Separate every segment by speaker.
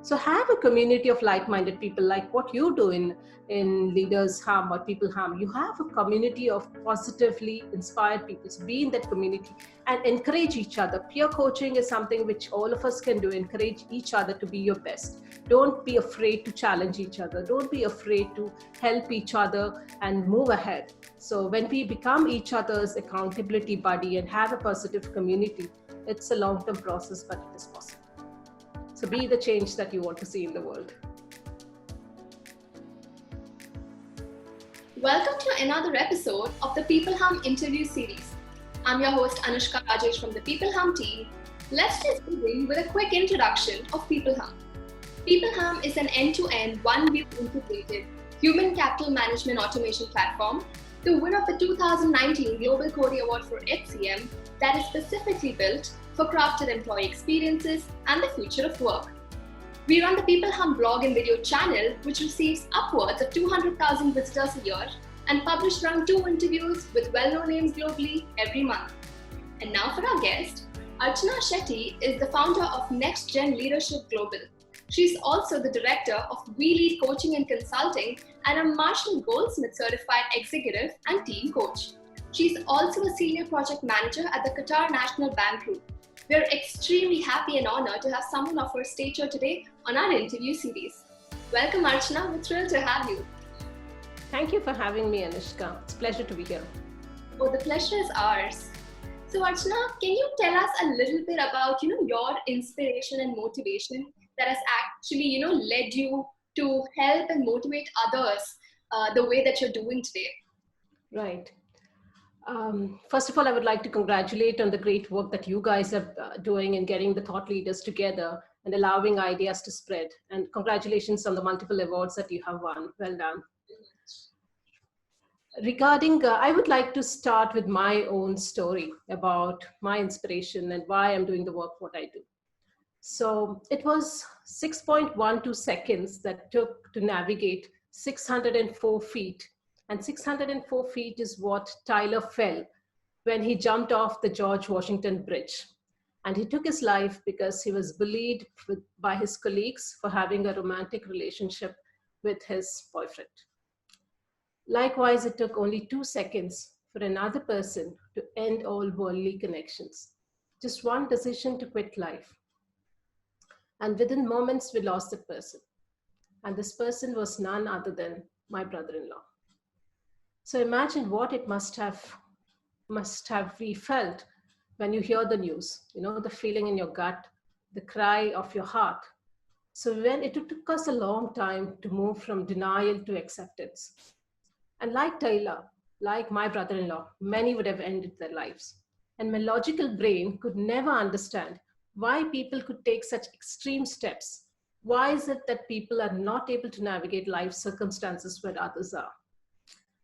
Speaker 1: So have a community of like-minded people, like what you do in Leaders Hum or People Hum. You have a community of positively inspired people. So be in that community and encourage each other. Peer coaching is something which all of us can do. Encourage each other to be your best. Don't be afraid to challenge each other. Don't be afraid to help each other and move ahead. So when we become each other's accountability buddy and have a positive community, it's a long-term process, but it is possible. So be the change that you want to see in the world.
Speaker 2: Welcome to another episode of the People Hum interview series. I'm your host Anushka Rajesh from the People Hum team. Let's just begin with a quick introduction of People Hum. People Hum is an end-to-end, one-view integrated human capital management automation platform, the winner of the 2019 Global Cody Award for HCM that is specifically built for crafted employee experiences and the future of work. We run the People Hum blog and video channel, which receives upwards of 200,000 visitors a year and publish around 2 interviews with well-known names globally every month. And now for our guest, Archana Shetty is the founder of Next Gen Leadership Global. She's also the director of We Lead Coaching and Consulting and a Marshall Goldsmith certified executive and team coach. She's also a senior project manager at the Qatar National Bank Group. We're extremely happy and honored to have someone of her stature today on our interview series. Welcome, Archana. We're thrilled to have you.
Speaker 1: Thank you for having me, Anushka. It's a pleasure to be here.
Speaker 2: Oh, the pleasure is ours. So, Archana, can you tell us a little bit about, your inspiration and motivation that has actually, led you to help and motivate others the way that you're doing today?
Speaker 1: Right. First of all, I would like to congratulate on the great work that you guys are doing in getting the thought leaders together and allowing ideas to spread. And congratulations on the multiple awards that you have won. Well done. Regarding, I would like to start with my own story about my inspiration and why I'm doing the work what I do. So it was 6.12 seconds that took to navigate 604 feet. And 604 feet is what Tyler fell when he jumped off the George Washington Bridge. And he took his life because he was bullied by his colleagues for having a romantic relationship with his boyfriend. Likewise, it took only 2 seconds for another person to end all worldly connections. Just one decision to quit life. And within moments, we lost that person. And this person was none other than my brother-in-law. So imagine what it must have we felt when you hear the news, the feeling in your gut, the cry of your heart. So when it took us a long time to move from denial to acceptance. And like Tyler, like my brother-in-law, many would have ended their lives. And my logical brain could never understand why people could take such extreme steps. Why is it that people are not able to navigate life circumstances where others are?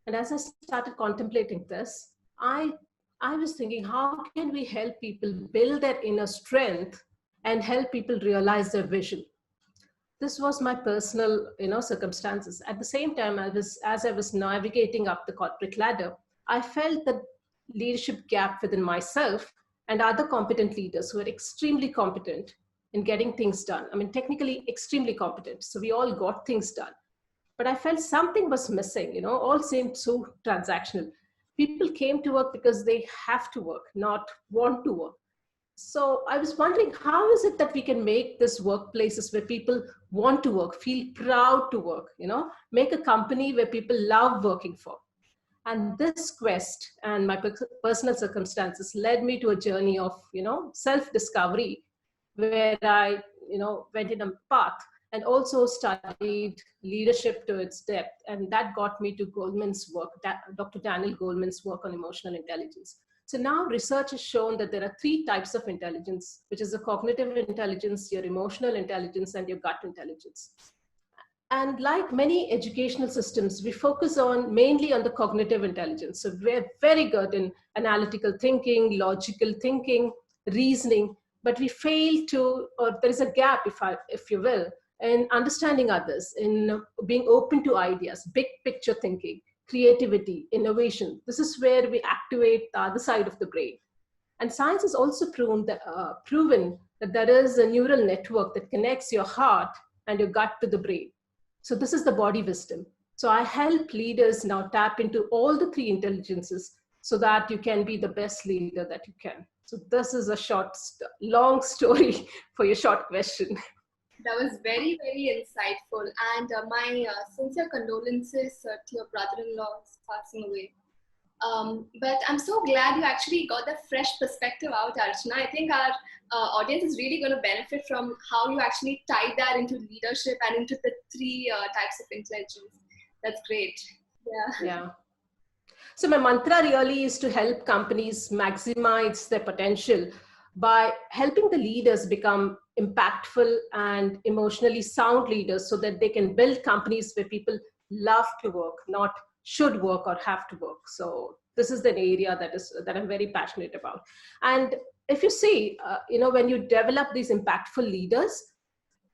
Speaker 1: And as I started contemplating this, I was thinking, how can we help people build their inner strength and help people realize their vision? This was my personal, circumstances. At the same time, as I was navigating up the corporate ladder, I felt the leadership gap within myself and other competent leaders who are extremely competent in getting things done. I mean, technically extremely competent. So we all got things done. But I felt something was missing, all seemed so transactional. People came to work because they have to work, not want to work. So I was wondering, how is it that we can make this workplaces where people want to work, feel proud to work, make a company where people love working for? And this quest and my personal circumstances led me to a journey of, self-discovery where I, went in a path and also studied leadership to its depth. And that got me to Goleman's work, Dr. Daniel Goleman's work on emotional intelligence. So now research has shown that there are 3 types of intelligence, which is the cognitive intelligence, your emotional intelligence, and your gut intelligence. And like many educational systems, we focus mainly on the cognitive intelligence. So we're very good in analytical thinking, logical thinking, reasoning, but we fail to, or there is a gap, if you will, in understanding others, in being open to ideas, big picture thinking, creativity, innovation. This is where we activate the other side of the brain. And science has also proven that there is a neural network that connects your heart and your gut to the brain. So this is the body wisdom. So I help leaders now tap into all the three intelligences so that you can be the best leader that you can. So this is a long story for your short question.
Speaker 2: That was very, very insightful. And my sincere condolences to your brother-in-law's passing away. But I'm so glad you actually got the fresh perspective out, Archana. I think our audience is really going to benefit from how you actually tied that into leadership and into the three types of intelligence. That's great. Yeah.
Speaker 1: Yeah. So my mantra really is to help companies maximize their potential by helping the leaders become impactful and emotionally sound leaders so that they can build companies where people love to work, not should work or have to work. So this is an area that I'm very passionate about. And if you see, when you develop these impactful leaders,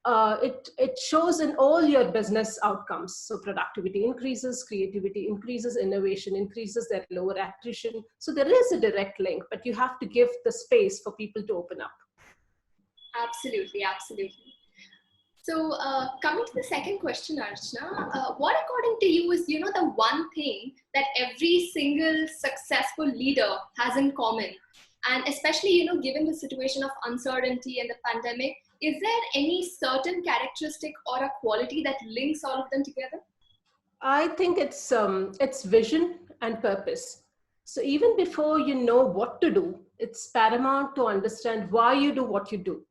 Speaker 1: it shows in all your business outcomes. So productivity increases, creativity increases, innovation increases, their lower attrition. So there is a direct link, but you have to give the space for people to open up.
Speaker 2: Absolutely, absolutely. So coming to the second question, Archana, what according to you is, the one thing that every single successful leader has in common? And especially, given the situation of uncertainty and the pandemic, is there any certain characteristic or a quality that links all of them together?
Speaker 1: I think it's vision and purpose. So even before you know what to do, it's paramount to understand why you do what you do.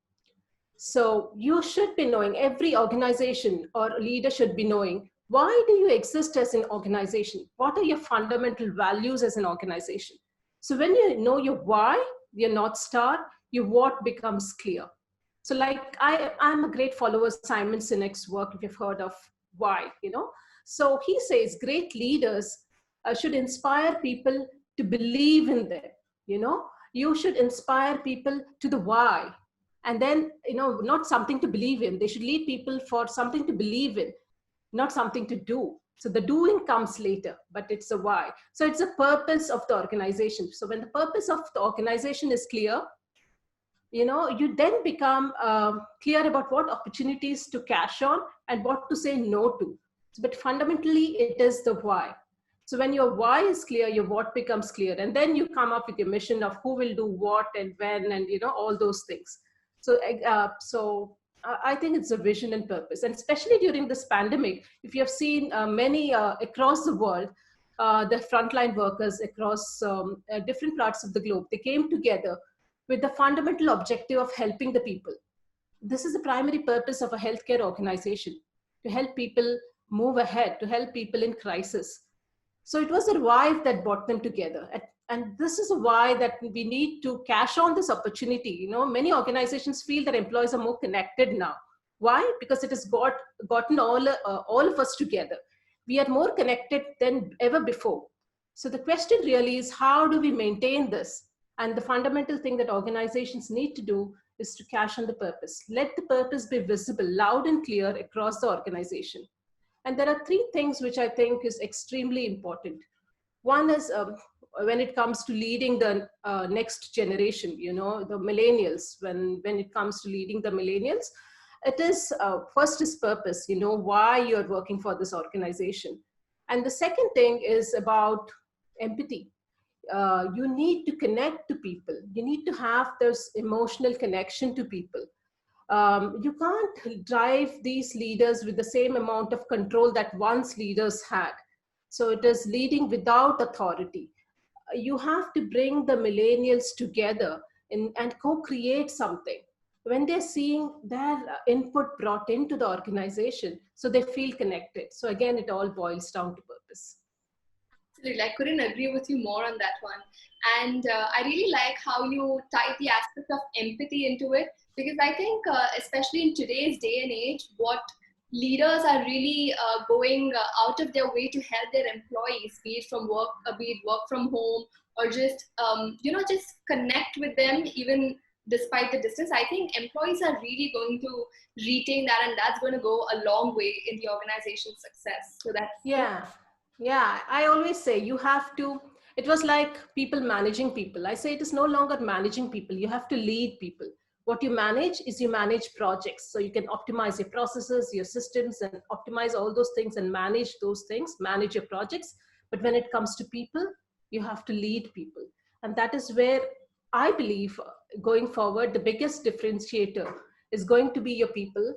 Speaker 1: So you should be knowing, every organization or leader should be knowing, why do you exist as an organization? What are your fundamental values as an organization? So when you know your why, your North Star, your what becomes clear. So like I'm a great follower of Simon Sinek's work, if you've heard of why, So he says great leaders should inspire people to believe in them, You should inspire people to the why. And then, not something to believe in. They should lead people for something to believe in, not something to do. So the doing comes later, but it's a why. So it's a purpose of the organization. So when the purpose of the organization is clear, you then become clear about what opportunities to cash on and what to say no to. But fundamentally, it is the why. So when your why is clear, your what becomes clear. And then you come up with your mission of who will do what and when and, all those things. So I think it's a vision and purpose. And especially during this pandemic, if you have seen many across the world, the frontline workers across different parts of the globe, they came together with the fundamental objective of helping the people. This is the primary purpose of a healthcare organization, to help people move ahead, to help people in crisis. So it was a why that brought them together. And this is a why that we need to cash on this opportunity. Many organizations feel that employees are more connected now. Why? Because it has gotten all of us together. We are more connected than ever before. So the question really is, how do we maintain this? And the fundamental thing that organizations need to do is to cash on the purpose. Let the purpose be visible, loud and clear across the organization. And there are three things which I think is extremely important. One is when it comes to leading the next generation, the millennials, when it comes to leading the millennials, it is first is purpose, why you're working for this organization. And the second thing is about empathy. You need to connect to people. You need to have this emotional connection to people. You can't drive these leaders with the same amount of control that once leaders had. So it is leading without authority. You have to bring the millennials together and co-create something. When they're seeing their input brought into the organization, so they feel connected. So again, it all boils down to purpose.
Speaker 2: Absolutely. I couldn't agree with you more on that one. And I really like how you tied the aspect of empathy into it, because I think, especially in today's day and age, what leaders are really going out of their way to help their employees, be it work from home, or just just connect with them even despite the distance. I think employees are really going to retain that, and that's going to go a long way in the organization's success. So that's
Speaker 1: I always say you have to. It was like people managing people. I say it is no longer managing people. You have to lead people. What you manage is you manage projects. So you can optimize your processes, your systems, and optimize all those things and manage those things, manage your projects. But when it comes to people, you have to lead people. And that is where I believe going forward, the biggest differentiator is going to be your people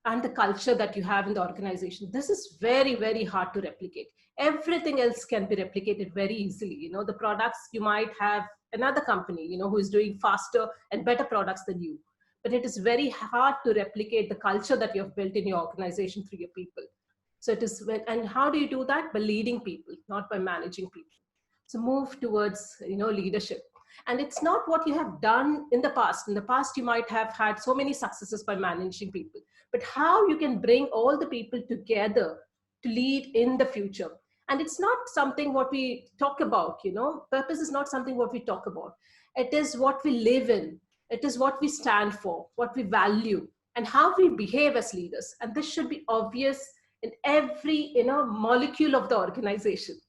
Speaker 1: and the culture that you have in the organization. This is very, very hard to replicate. Everything else can be replicated very easily. The products you might have another company, who is doing faster and better products than you. But it is very hard to replicate the culture that you have built in your organization through your people. So it is and how do you do that? By leading people, not by managing people. So move towards, leadership. And it's not what you have done in the past. In the past, you might have had so many successes by managing people, but how you can bring all the people together to lead in the future. And it's not something what we talk about, purpose is not something what we talk about. It is what we live in. It is what we stand for, what we value, and how we behave as leaders. And this should be obvious in every, molecule of the organization.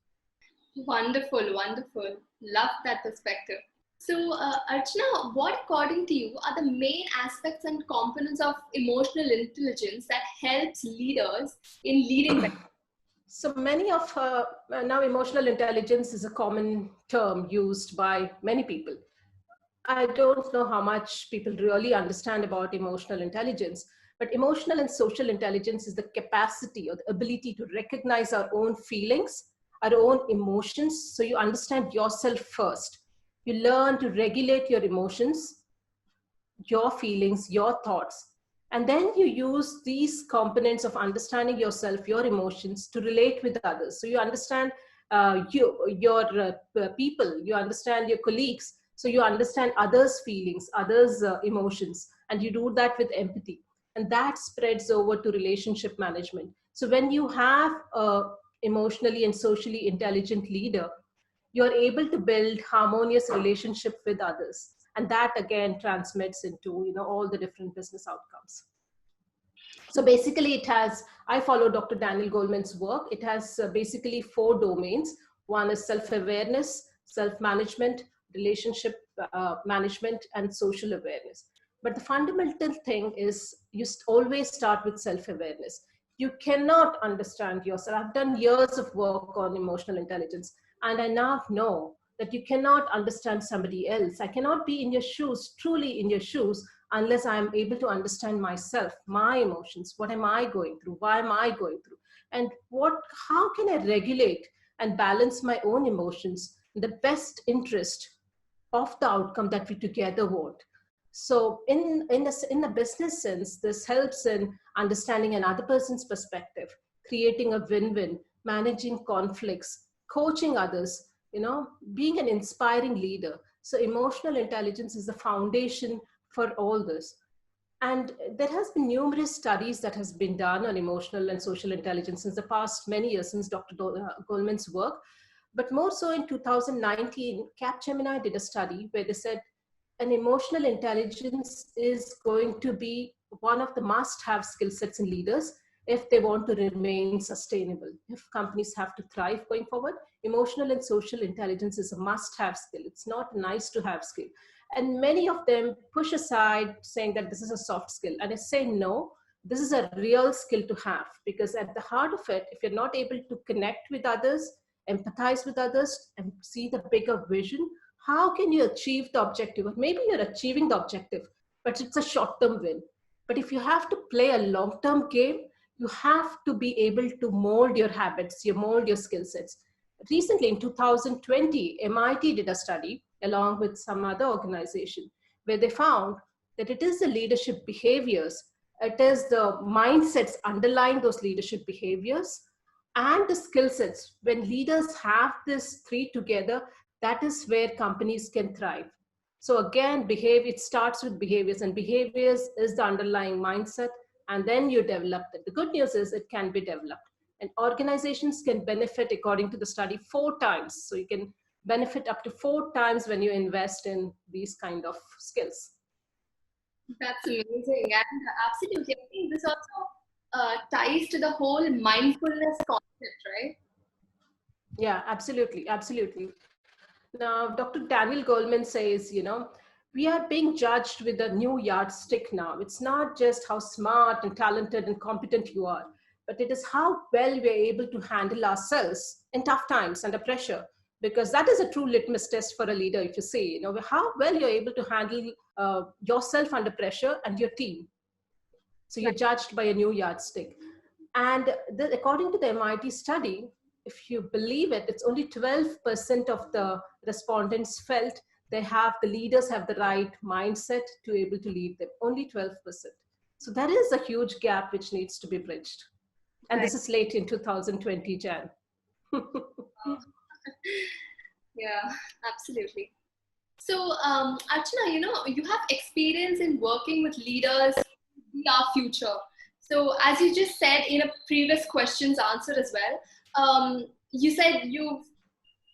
Speaker 2: Wonderful, wonderful. Love that perspective. So, Archana, what according to you are the main aspects and components of emotional intelligence that helps leaders in leading better?
Speaker 1: So many of now emotional intelligence is a common term used by many people. I don't know how much people really understand about emotional intelligence, but emotional and social intelligence is the capacity or the ability to recognize our own feelings, our own emotions. So you understand yourself first. You learn to regulate your emotions, your feelings, your thoughts. And then you use these components of understanding yourself, your emotions to relate with others. So you understand your people, you understand your colleagues. So you understand others' feelings, others' emotions, and you do that with empathy. And that spreads over to relationship management. So when you have a emotionally and socially intelligent leader, you're able to build harmonious relationship with others, and that again transmits into all the different business outcomes. So basically I follow Dr. Daniel Goleman's work. It has basically 4 domains. One is self-awareness, self-management, relationship management, and social awareness. But the fundamental thing is you always start with self-awareness. You cannot understand yourself. I've done years of work on emotional intelligence, and I now know that you cannot understand somebody else. I cannot be in your shoes, truly in your shoes, unless I'm able to understand myself, my emotions. What am I going through? Why am I going through? And how can I regulate and balance my own emotions in the best interest of the outcome that we together want? So in the business sense, this helps in understanding another person's perspective, creating a win-win, managing conflicts, coaching others, being an inspiring leader. So emotional intelligence is the foundation for all this. And there has been numerous studies that has been done on emotional and social intelligence since the past many years, since Dr. Goleman's work. But more so in 2019, Capgemini did a study where they said an emotional intelligence is going to be one of the must-have skill sets in leaders if they want to remain sustainable. If companies have to thrive going forward, emotional and social intelligence is a must-have skill. It's not a nice-to-have skill. And many of them push aside saying that this is a soft skill. And I say, no, this is a real skill to have, because at the heart of it, if you're not able to connect with others, empathize with others, and see the bigger vision, how can you achieve the objective? Or maybe you're achieving the objective, but it's a short-term win. But if you have to play a long-term game, you have to be able to mold your habits, mold your skill sets. Recently, in 2020, MIT did a study along with some other organization where they found that it is the leadership behaviors, it is the mindsets underlying those leadership behaviors and the skill sets. When leaders have this 3 together, that is where companies can thrive. So again, it starts with behaviors, and behaviors is the underlying mindset, and then you develop it. The good news is it can be developed. And organizations can benefit, according to the study, 4 times. So you can benefit up to 4 times when you invest in these kind of skills.
Speaker 2: That's amazing. And absolutely, I think this also ties to the whole mindfulness concept, right?
Speaker 1: Yeah, absolutely. Absolutely. Now, Dr. Daniel Goleman says, we are being judged with a new yardstick now. It's not just how smart and talented and competent you are, but it is how well we are able to handle ourselves in tough times under pressure. Because that is a true litmus test for a leader, if you see, how well you're able to handle yourself under pressure and your team. So you're judged by a new yardstick. And according to the MIT study, if you believe it, it's only 12% of the respondents felt the leaders have the right mindset to able to lead them. Only 12%. So there is a huge gap which needs to be bridged. And
Speaker 2: Right.
Speaker 1: this is late in 2020, Jan.
Speaker 2: Yeah, absolutely. So, Archana, you have experience in working with leaders in our future. So, as you just said in a previous question's answer as well, you said you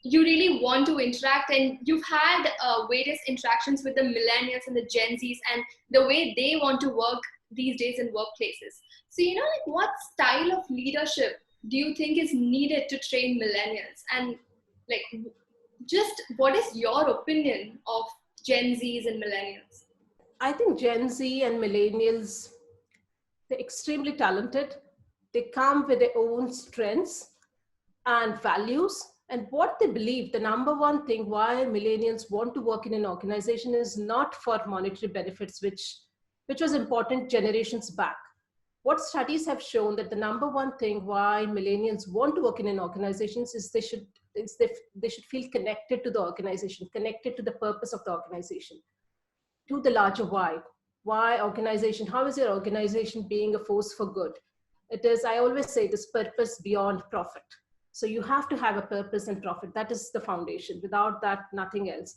Speaker 2: really want to interact, and you've had various interactions with the millennials and the Gen Zs and the way they want to work these days in workplaces. So, like what style of leadership do you think is needed to train millennials? And like, just what is your opinion of Gen Zs and millennials?
Speaker 1: I think Gen Z and millennials, they're extremely talented. They come with their own strengths and values and what they believe. The number one thing why millennials want to work in an organization is not for monetary benefits, which was important generations back. What studies have shown that the number one thing why millennials want to work in an organization is they should feel connected to the organization, connected to the purpose of the organization, to the larger why organization, how is your organization being a force for good. It is, I always say, this purpose beyond profit. So you have to have a purpose and profit. That is the foundation. Without that, nothing else.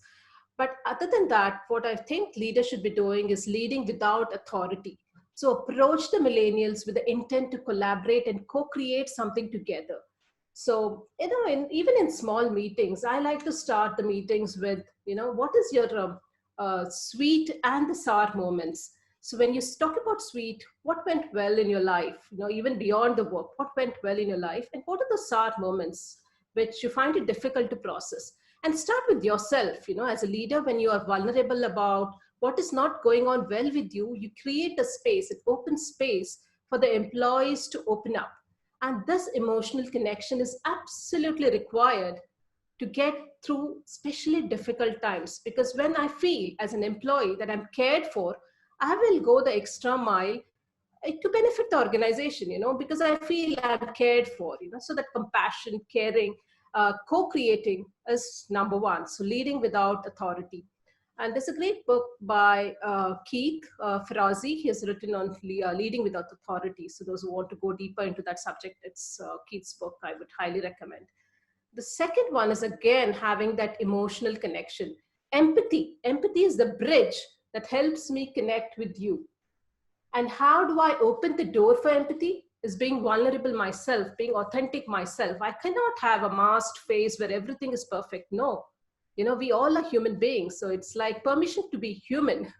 Speaker 1: But other than that, what I think leaders should be doing is leading without authority. So approach the millennials with the intent to collaborate and co-create something together. So, even in small meetings, I like to start the meetings with, what is your sweet and the sour moments. So when you talk about sweet, what went well in your life, even beyond the work, what went well in your life, and what are the sour moments which you find it difficult to process? And start with yourself, as a leader, when you are vulnerable about what is not going on well with you, you create a space, an open space for the employees to open up. And this emotional connection is absolutely required to get through especially difficult times. Because when I feel as an employee that I'm cared for, I will go the extra mile to benefit the organization, because I feel I'm cared for, so that compassion, caring, co-creating is number one. So leading without authority. And there's a great book by Keith Ferrazzi. He has written on leading without authority. So those who want to go deeper into that subject, it's Keith's book. I would highly recommend. The second one is again having that emotional connection. Empathy. Empathy is the bridge that helps me connect with you. And how do I open the door for empathy? Is being vulnerable myself, being authentic myself. I cannot have a masked face where everything is perfect. No. We all are human beings. So it's like permission to be human.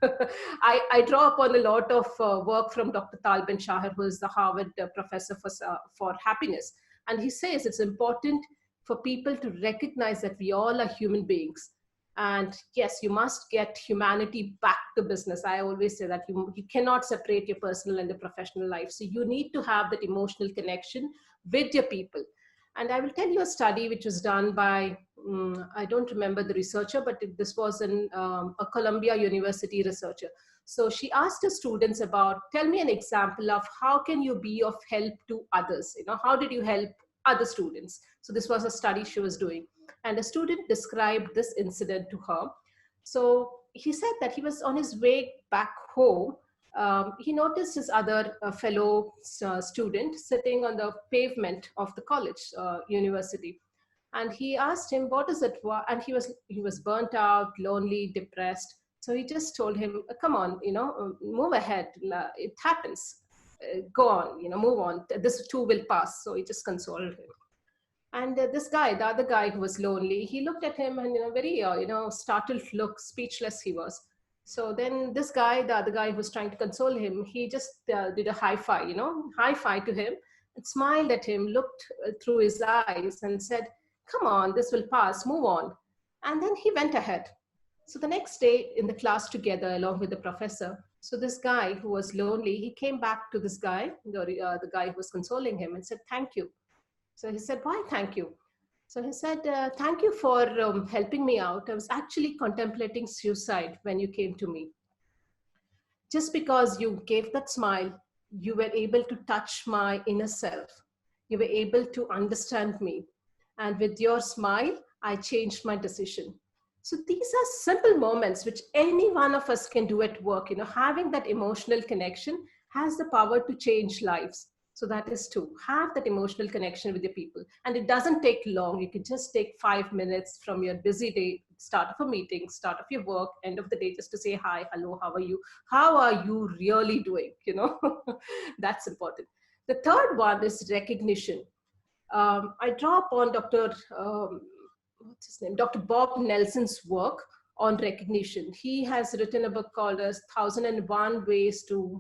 Speaker 1: I draw upon a lot of work from Dr. Tal Ben-Shahar, who is the Harvard professor for happiness. And he says it's important for people to recognize that we all are human beings. And yes, you must get humanity back to business. I always say that you cannot separate your personal and the professional life. So you need to have that emotional connection with your people. And I will tell you a study which was done by, I don't remember the researcher, but this was a Columbia University researcher. So she asked her students about, tell me an example of how can you be of help to others? How did you help other students? So this was a study she was doing. And a student described this incident to her. So he said that he was on his way back home. He noticed his other fellow student sitting on the pavement of the college university. And he asked him, what is it? And he was burnt out, lonely, depressed. So he just told him, come on, move ahead. It happens. Go on, move on. This too will pass. So he just consoled him. And this guy, the other guy who was lonely, he looked at him and, very, startled look, speechless he was. So then this guy, the other guy who was trying to console him, he just did a high five, high five to him and smiled at him, looked through his eyes and said, come on, this will pass, move on. And then he went ahead. So the next day in the class together, along with the professor, so this guy who was lonely, he came back to this guy, the guy who was consoling him, and said, "Thank you." So he said, "Why thank you?" So he said, "Thank you for helping me out. I was actually contemplating suicide when you came to me. Just because you gave that smile, you were able to touch my inner self. You were able to understand me. And with your smile, I changed my decision." So these are simple moments which any one of us can do at work. Having that emotional connection has the power to change lives. So that is true. Have that emotional connection with your people. And it doesn't take long. You can just take 5 minutes from your busy day, start of a meeting, start of your work, end of the day, just to say hi, hello, how are you? How are you really doing? That's important. The third one is recognition. I draw upon what's his name? Dr. Bob Nelson's work on recognition. He has written a book called as 1001 Ways to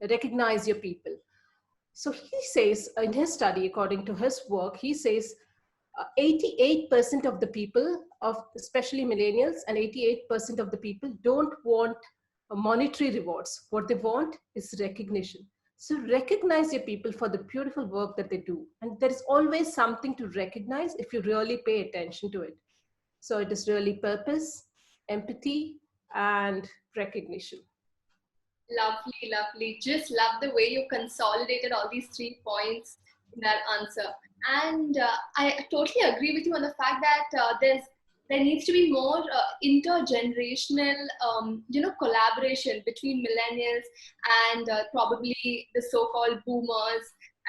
Speaker 1: Recognize Your People. So he says in his study, according to his work, he says 88% of the people, especially millennials, and 88% of the people don't want monetary rewards. What they want is recognition. So recognize your people for the beautiful work that they do. And there is always something to recognize if you really pay attention to it. So it is really purpose, empathy, and recognition.
Speaker 2: Lovely, lovely. Just love the way you consolidated all these 3 points in that answer. And I totally agree with you on the fact that there needs to be more intergenerational, collaboration between millennials and probably the so-called boomers.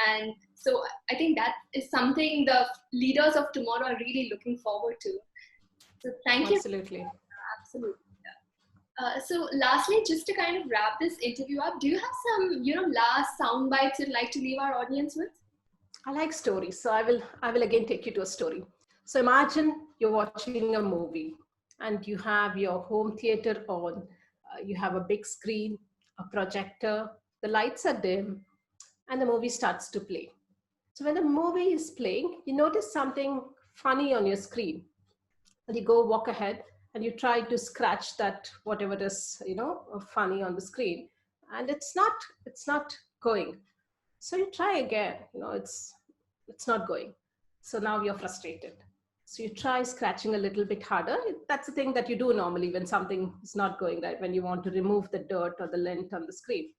Speaker 2: And so I think that is something the leaders of tomorrow are really looking forward to. So thank you.
Speaker 1: Absolutely.
Speaker 2: Absolutely. So lastly, just to kind of wrap this interview up, do you have some, last sound bites you'd like to leave our audience with?
Speaker 1: I like stories. So I will again take you to a story. So imagine you're watching a movie and you have your home theater on. You have a big screen, a projector, the lights are dim, and the movie starts to play. So when the movie is playing, you notice something funny on your screen. And you go walk ahead and you try to scratch that whatever is funny on the screen, and it's not going. So you try again. It's not going. So now you're frustrated. So you try scratching a little bit harder. That's the thing that you do normally when something is not going right, when you want to remove the dirt or the lint on the screen.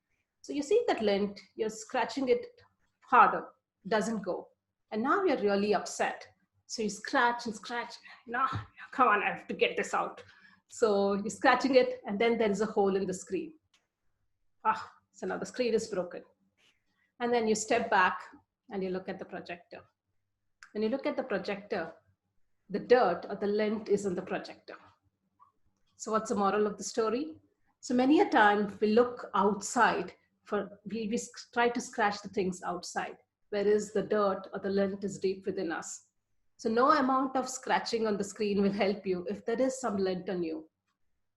Speaker 1: So you see that lint, you're scratching it harder, doesn't go. And now you're really upset. So you scratch and scratch. No, come on, I have to get this out. So you're scratching it, and then there is a hole in the screen. So now the screen is broken. And then you step back and you look at the projector. When you look at the projector, the dirt or the lint is on the projector. So what's the moral of the story? So many a time we look outside we try to scratch the things outside, whereas the dirt or the lint is deep within us. So no amount of scratching on the screen will help you if there is some lint on you.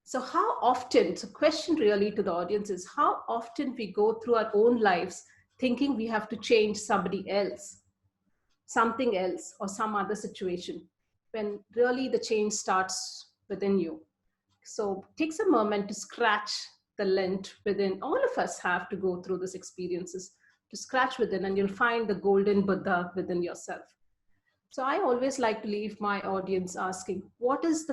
Speaker 1: So how often, so question really to the audience is, how often we go through our own lives thinking we have to change somebody else, something else, or some other situation, when really the change starts within you. So take a moment to scratch the lint within. All of us have to go through these experiences, to scratch within, and you'll find the golden Buddha within yourself. So I always like to leave my audience asking, what is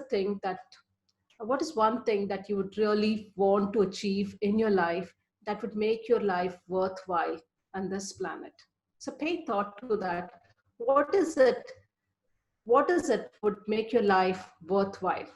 Speaker 1: one thing that you would really want to achieve in your life that would make your life worthwhile on this planet? So pay thought to that. What is it would make your life worthwhile?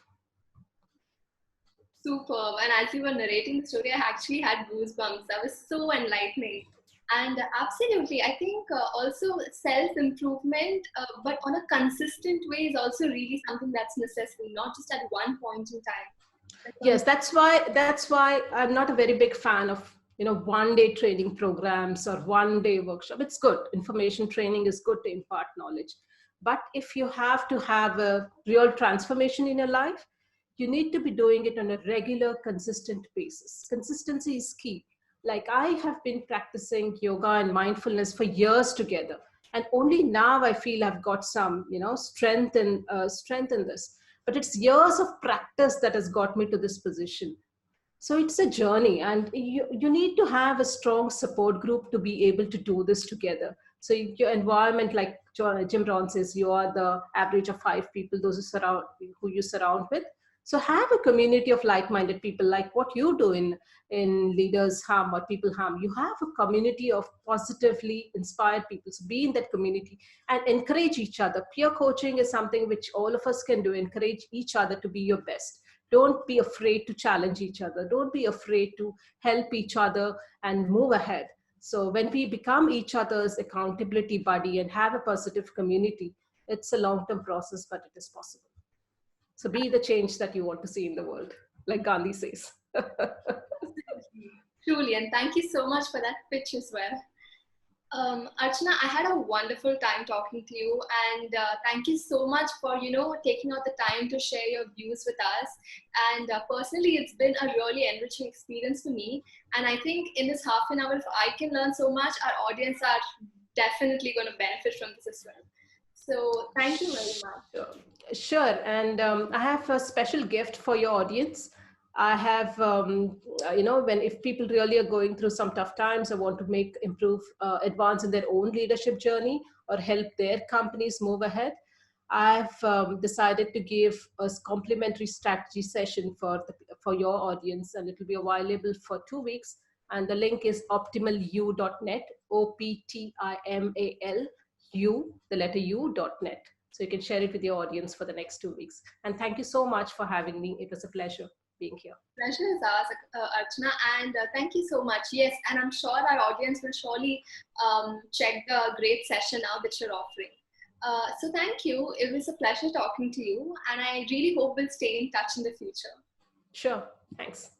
Speaker 2: Superb. And as you were narrating the story, I actually had goosebumps. That was so enlightening. And absolutely, I think also self-improvement, but on a consistent way, is also really something that's necessary, not just at one point in time.
Speaker 1: Yes, that's why I'm not a very big fan of one-day training programs or one-day workshop. It's good. Information training is good to impart knowledge. But if you have to have a real transformation in your life, you need to be doing it on a regular, consistent basis. Consistency is key. Like I have been practicing yoga and mindfulness for years together. And only now I feel I've got some, strength in this. but it's years of practice that has got me to this position. So it's a journey, and you need to have a strong support group to be able to do this together. So your environment, like Jim Rohn says, you are the average of 5 people, those who you surround with. So have a community of like-minded people, like what you do in Leaders Hum or People Hum. You have a community of positively inspired people. So be in that community and encourage each other. Peer coaching is something which all of us can do. Encourage each other to be your best. Don't be afraid to challenge each other. Don't be afraid to help each other and move ahead. So when we become each other's accountability buddy and have a positive community, it's a long-term process, but it is possible. So be the change that you want to see in the world, like Gandhi says.
Speaker 2: Truly, and thank you so much for that pitch as well. Archana, I had a wonderful time talking to you, and thank you so much for taking out the time to share your views with us. And personally, it's been a really enriching experience for me. And I think in this half an hour, if I can learn so much, our audience are definitely going to benefit from this as well. So thank you very much.
Speaker 1: Sure. And I have a special gift for your audience. I have, if people really are going through some tough times, I want to improve, advance in their own leadership journey or help their companies move ahead. I've decided to give a complimentary strategy session for your audience, and it will be available for 2 weeks. And the link is optimalu.net, OPTIMALU, the letter U.net. So you can share it with your audience for the next 2 weeks. And thank you so much for having me. It was a pleasure being here.
Speaker 2: Pleasure is ours, Archana, and thank you so much. Yes, and I'm sure our audience will surely check the great session out that you're offering. So thank you. It was a pleasure talking to you, and I really hope we'll stay in touch in the future.
Speaker 1: Sure. Thanks.